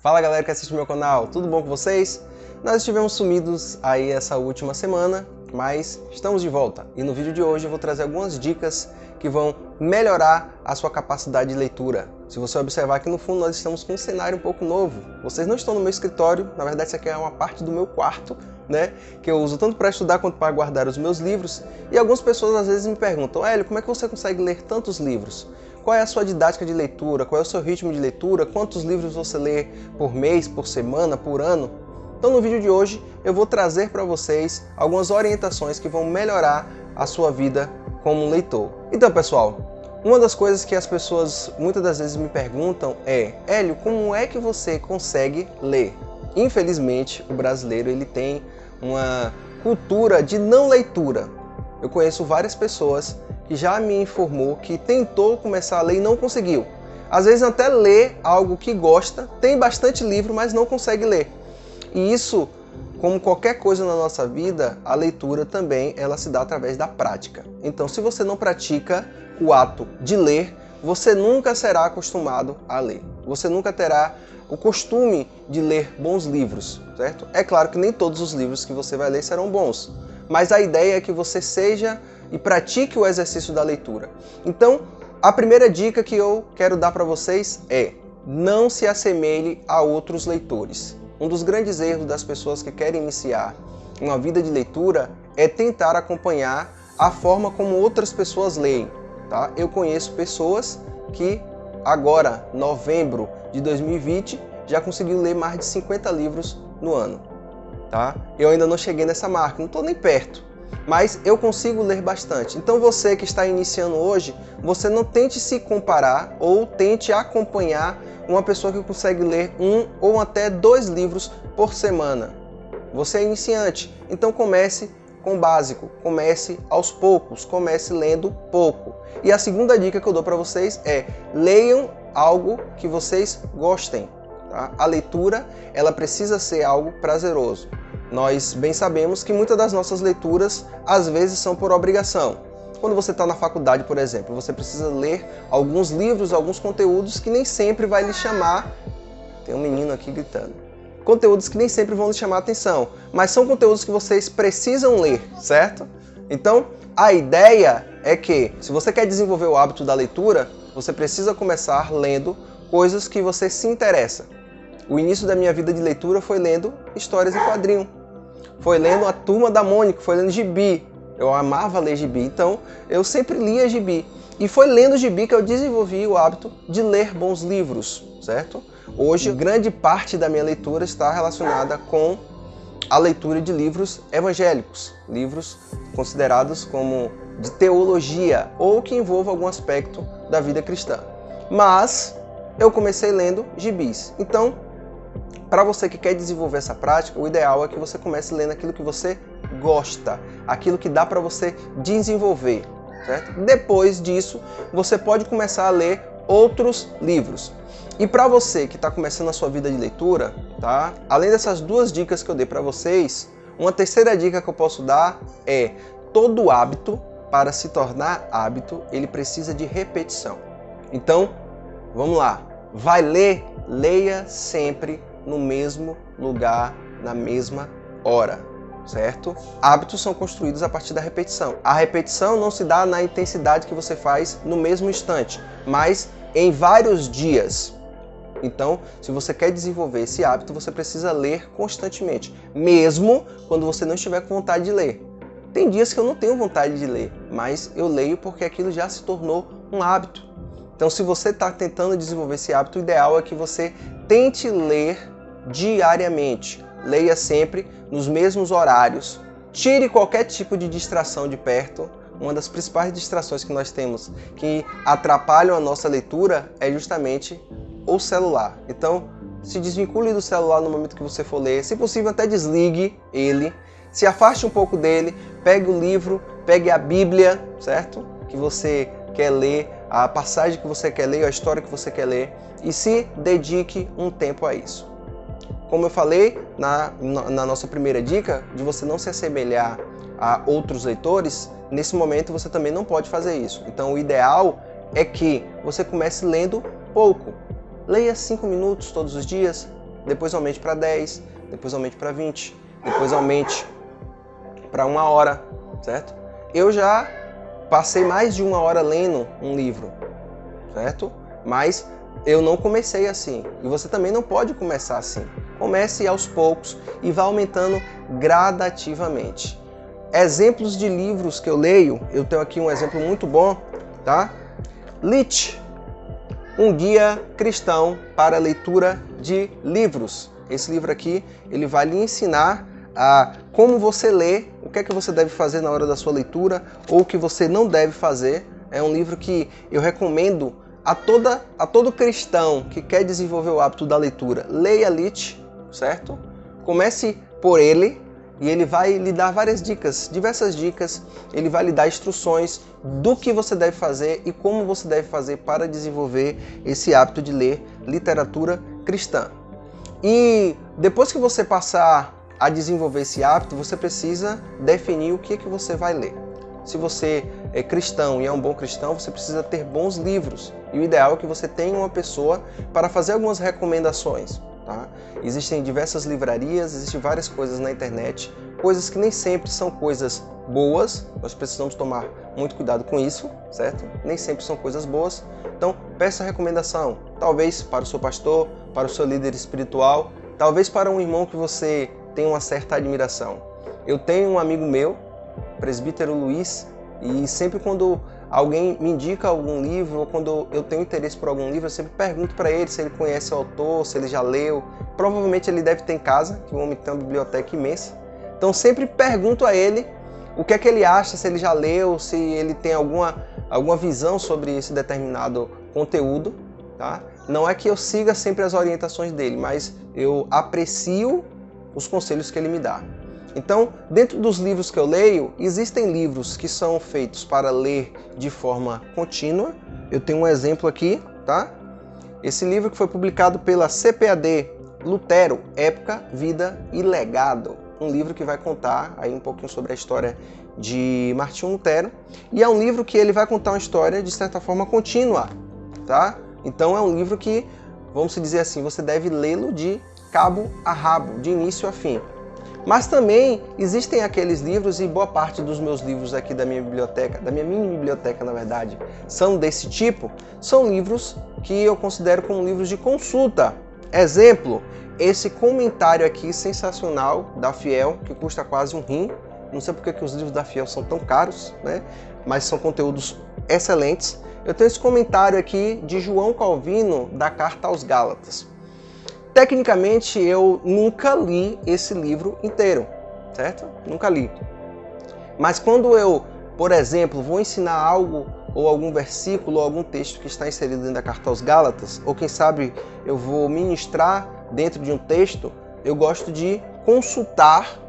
Fala galera que assiste meu canal, tudo bom com vocês? Nós estivemos sumidos aí essa última semana, mas estamos de volta. E no vídeo de hoje eu vou trazer algumas dicas que vão melhorar a sua capacidade de leitura. Se você observar aqui no fundo, nós estamos com um cenário um pouco novo. Vocês não estão no meu escritório, na verdade isso aqui é uma parte do meu quarto, né? Que eu uso tanto para estudar quanto para guardar os meus livros. E algumas pessoas às vezes me perguntam, Hélio, como é que você consegue ler tantos livros? Qual é a sua didática de leitura? Qual é o seu ritmo de leitura? Quantos livros você lê por mês, por semana, por ano? Então no vídeo de hoje eu vou trazer para vocês algumas orientações que vão melhorar a sua vida como leitor. Então pessoal, uma das coisas que as pessoas muitas das vezes me perguntam é: Hélio, como é que você consegue ler? Infelizmente o brasileiro ele tem uma cultura de não leitura. Eu conheço várias pessoas que já me informou que tentou começar a ler e não conseguiu. Às vezes até lê algo que gosta, tem bastante livro, mas não consegue ler. E isso, como qualquer coisa na nossa vida, a leitura também ela se dá através da prática. Então, se você não pratica o ato de ler, você nunca será acostumado a ler. Você nunca terá o costume de ler bons livros, certo? É claro que nem todos os livros que você vai ler serão bons, mas a ideia é que você seja e pratique o exercício da leitura. Então, a primeira dica que eu quero dar para vocês é: não se assemelhe a outros leitores. Um dos grandes erros das pessoas que querem iniciar uma vida de leitura é tentar acompanhar a forma como outras pessoas leem. Tá? Eu conheço pessoas que agora, novembro de 2020, já conseguiu ler mais de 50 livros no ano. Tá? Eu ainda não cheguei nessa marca, não estou nem perto, mas eu consigo ler bastante. Então você que está iniciando hoje, você não tente se comparar ou tente acompanhar uma pessoa que consegue ler 1 ou até 2 livros por semana. Você é iniciante, então comece com o básico, comece aos poucos, comece lendo pouco. E a segunda dica que eu dou para vocês é: leiam algo que vocês gostem. Tá? A leitura ela precisa ser algo prazeroso. Nós bem sabemos que muitas das nossas leituras às vezes são por obrigação. Quando você está na faculdade, por exemplo, você precisa ler alguns livros, alguns conteúdos que nem sempre vai lhe chamar... Tem um menino aqui gritando. Conteúdos que nem sempre vão lhe chamar a atenção, mas são conteúdos que vocês precisam ler, certo? Então, a ideia é que, se você quer desenvolver o hábito da leitura, você precisa começar lendo coisas que você se interessa. O início da minha vida de leitura foi lendo histórias em quadrinho. Foi lendo a Turma da Mônica, foi lendo gibi. Eu amava ler gibi, então eu sempre lia gibi. E foi lendo gibi que eu desenvolvi o hábito de ler bons livros, certo? Hoje, grande parte da minha leitura está relacionada com a leitura de livros evangélicos, livros considerados como de teologia ou que envolvam algum aspecto da vida cristã. Mas eu comecei lendo gibis. Então, para você que quer desenvolver essa prática, o ideal é que você comece lendo aquilo que você gosta, aquilo que dá para você desenvolver, certo? Depois disso, você pode começar a ler outros livros. E para você que está começando a sua vida de leitura, tá? Além dessas duas dicas que eu dei para vocês, uma terceira dica que eu posso dar é: todo hábito, para se tornar hábito, ele precisa de repetição. Então, vamos lá. Vai ler? Leia sempre no mesmo lugar, na mesma hora, certo? Hábitos são construídos a partir da repetição. A repetição não se dá na intensidade que você faz no mesmo instante, mas em vários dias. Então, se você quer desenvolver esse hábito, você precisa ler constantemente, mesmo quando você não estiver com vontade de ler. Tem dias que eu não tenho vontade de ler, mas eu leio porque aquilo já se tornou um hábito. Então, se você está tentando desenvolver esse hábito, o ideal é que você tente ler diariamente. Leia sempre nos mesmos horários. Tire qualquer tipo de distração de perto. Uma das principais distrações que nós temos que atrapalham a nossa leitura é justamente o celular. Então, se desvincule do celular no momento que você for ler. Se possível, até desligue ele. Se afaste um pouco dele. Pegue o livro, pegue a Bíblia, certo? Que você quer ler, a passagem que você quer ler, a história que você quer ler, e se dedique um tempo a isso. Como eu falei na nossa primeira dica, de você não se assemelhar a outros leitores, nesse momento você também não pode fazer isso. Então o ideal é que você comece lendo pouco. Leia 5 minutos todos os dias, depois aumente para 10, depois aumente para 20, depois aumente para 1 hora, certo? Eu já passei mais de 1 hora lendo um livro, certo? Mas eu não comecei assim, e você também não pode começar assim. Comece aos poucos e vá aumentando gradativamente. Exemplos de livros que eu leio, eu tenho aqui um exemplo muito bom, tá? Lit, um guia cristão para a leitura de livros. Esse livro aqui, ele vai lhe ensinar a como você lê, o que é que você deve fazer na hora da sua leitura ou o que você não deve fazer. É um livro que eu recomendo a todo cristão que quer desenvolver o hábito da leitura. Leia Lit, certo? Comece por ele e ele vai lhe dar várias dicas, diversas dicas. Ele vai lhe dar instruções do que você deve fazer e como você deve fazer para desenvolver esse hábito de ler literatura cristã. E depois que você passar a desenvolver esse hábito, você precisa definir o que é que você vai ler. Se você é cristão e é um bom cristão, você precisa ter bons livros. E o ideal é que você tenha uma pessoa para fazer algumas recomendações. Tá? Existem diversas livrarias, existem várias coisas na internet, coisas que nem sempre são coisas boas, nós precisamos tomar muito cuidado com isso, certo? Nem sempre são coisas boas. Então, peça recomendação, talvez para o seu pastor, para o seu líder espiritual, talvez para um irmão que você tem uma certa admiração. Eu tenho um amigo meu, presbítero Luiz, e sempre quando alguém me indica algum livro ou quando eu tenho interesse por algum livro, eu sempre pergunto para ele se ele conhece o autor, se ele já leu. Provavelmente ele deve ter em casa, que o homem tem uma biblioteca imensa. Então sempre pergunto a ele o que é que ele acha, se ele já leu, se ele tem alguma visão sobre esse determinado conteúdo. Tá? Não é que eu siga sempre as orientações dele, mas eu aprecio os conselhos que ele me dá. Então, dentro dos livros que eu leio, existem livros que são feitos para ler de forma contínua. Eu tenho um exemplo aqui, tá? Esse livro que foi publicado pela CPAD, Lutero, Época, Vida e Legado. Um livro que vai contar aí um pouquinho sobre a história de Martinho Lutero. E é um livro que ele vai contar uma história de certa forma contínua, tá? Então é um livro que, vamos dizer assim, você deve lê-lo de cabo a rabo, de início a fim. Mas também existem aqueles livros, e boa parte dos meus livros aqui da minha biblioteca, da minha mini biblioteca na verdade, são desse tipo. São livros que eu considero como livros de consulta. Exemplo, esse comentário aqui sensacional da Fiel, que custa quase um rim. Não sei porque que os livros da Fiel são tão caros, né? Mas são conteúdos excelentes. Eu tenho esse comentário aqui de João Calvino, da Carta aos Gálatas. Tecnicamente, eu nunca li esse livro inteiro, certo? Nunca li. Mas quando eu, por exemplo, vou ensinar algo, ou algum versículo, ou algum texto que está inserido dentro da Carta aos Gálatas, ou quem sabe eu vou ministrar dentro de um texto, eu gosto de consultar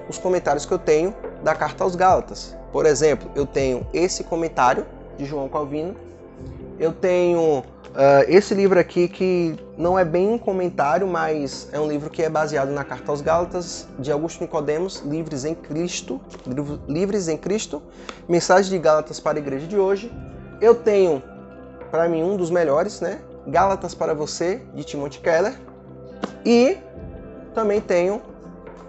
os comentários que eu tenho da Carta aos Gálatas. Por exemplo, eu tenho esse comentário de João Calvino, eu tenho esse livro aqui que não é bem um comentário, mas é um livro que é baseado na Carta aos Gálatas, de Augusto Nicodemos, Livres em Cristo, Mensagem de Gálatas para a Igreja de hoje. Eu tenho, para mim, um dos melhores, né? Gálatas para você, de Timothy Keller. E também tenho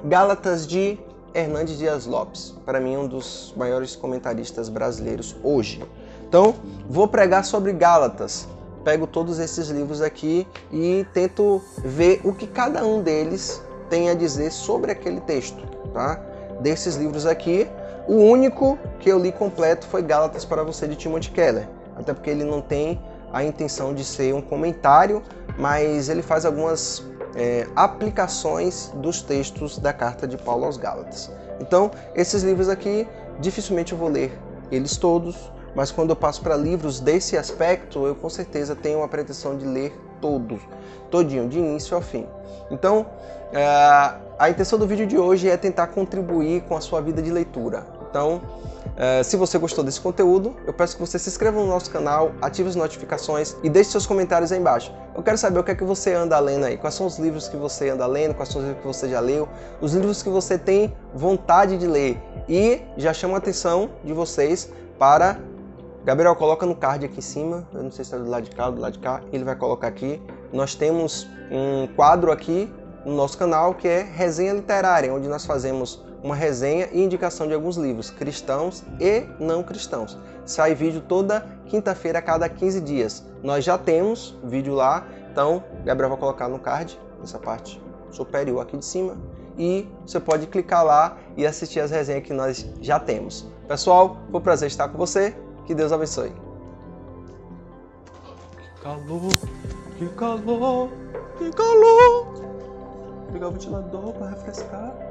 Gálatas de Hernandes Dias Lopes, para mim um dos maiores comentaristas brasileiros hoje. Então, vou pregar sobre Gálatas. Pego todos esses livros aqui e tento ver o que cada um deles tem a dizer sobre aquele texto, tá? Desses livros aqui, o único que eu li completo foi Gálatas para você, de Timothy Keller. Até porque ele não tem a intenção de ser um comentário, mas ele faz algumas aplicações dos textos da carta de Paulo aos Gálatas. Então, esses livros aqui, dificilmente eu vou ler eles todos, mas quando eu passo para livros desse aspecto, eu com certeza tenho a pretensão de ler todos, todinho, de início ao fim. Então, a intenção do vídeo de hoje é tentar contribuir com a sua vida de leitura. Então, se você gostou desse conteúdo, eu peço que você se inscreva no nosso canal, ative as notificações e deixe seus comentários aí embaixo. Eu quero saber o que é que você anda lendo aí, quais são os livros que você anda lendo, quais são os livros que você já leu, os livros que você tem vontade de ler. E já chamo a atenção de vocês para... Gabriel, coloca no card aqui em cima, eu não sei se é do lado de cá ou do lado de cá, ele vai colocar aqui nós temos um quadro aqui no nosso canal que é Resenha Literária, onde nós fazemos uma resenha e indicação de alguns livros cristãos e não cristãos. Sai vídeo toda quinta-feira a cada 15 dias. Nós já temos vídeo lá, então Gabriel vai colocar no card, nessa parte superior aqui de cima, e você pode clicar lá e assistir as resenhas que nós já temos. Pessoal, foi um prazer estar com você, que Deus abençoe. Que calor, que calor, que calor. Vou pegar o ventilador para refrescar.